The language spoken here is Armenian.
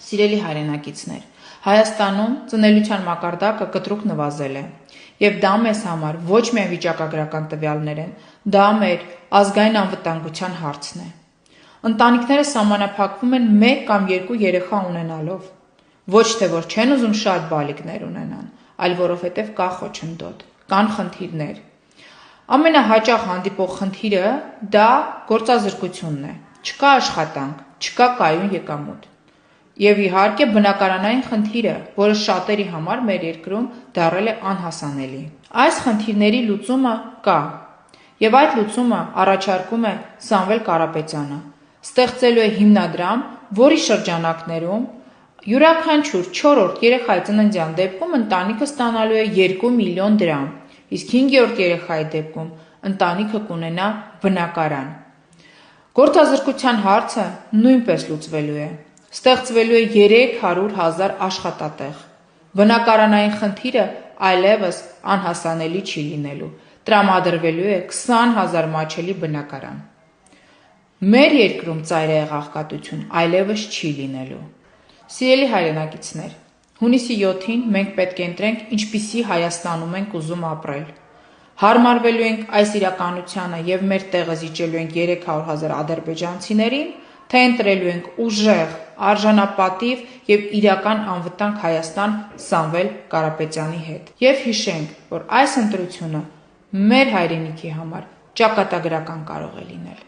Սիրելի հայրենակիցներ, Հայաստանում ծնելիության մակարդակը կտրուկ նվազել է, և դա մեզ համար ոչ միայն վիճակագրական տվյալներ են, դա մեր ազգային անվտանգության հարցն է։ Ընտանիքները սահմանափակվում են 1 կամ 2 երեխա ունենալով, ոչ թե որ չեն ուզում շատ բալիկներ ունենան, այլ որովհետև կա խոչընդոտ, կան խնդիրներ։ Ամենահաճախ հանդիպող խնդիրը դա գործազրկությունն է, չկա աշխատանք, չկա կայուն եկամուտ։ Եվ իհարկե բնակարանային խնդիրը, որը շատերի համար մեր երկրում դառել է անհասանելի։ Այս խնդիրների լուծումը կա, և այդ լուծումը առաջարկում է Սամվել Կարապետյանը, ստեղծելու է հիմնադրամ, որի շրջանակներում յուրաքանչյուր 4-րդ երեխայի ծննդյան դեպքում ընտանիքը ստանալու է 2 միլիոն դրամ, իսկ 5-րդ երեխայի դեպքում ընտանիքը կունենա բնակարան։ Գործազրկության հարցը նույնպես լուծվելու է, ստեղծվելու է 300,000 աշխատատեղ, բնակարանային խնդիրը այլևս անհասանելի չի լինելու, տրամադրվելու է 20,000 մատչելի բնակարան։ Մեր երկրում ծայրահեղ աղքատություն այլևս չի լինելու։ Սիրելի հայրենակիցներ, հունիսի 7-ին մենք պետք է ընտրենք, ինչպիսի Հայաստանում ենք ուզում ապրել։ Հարմարվելու ենք այս իրականությանը և մեր տեղը զիջելու ենք 300,000 ադրբեջանցիներին, թե ընտրելու ենք ուժեղ, արժանապատիվ և իրական անվտանգ Հայաստան Սամվել Կարապետյանի հետ։ Եվ հիշենք, որ այս ընտրությունը մեր հայրենիքի համար ճակատագրական կարող է լինել։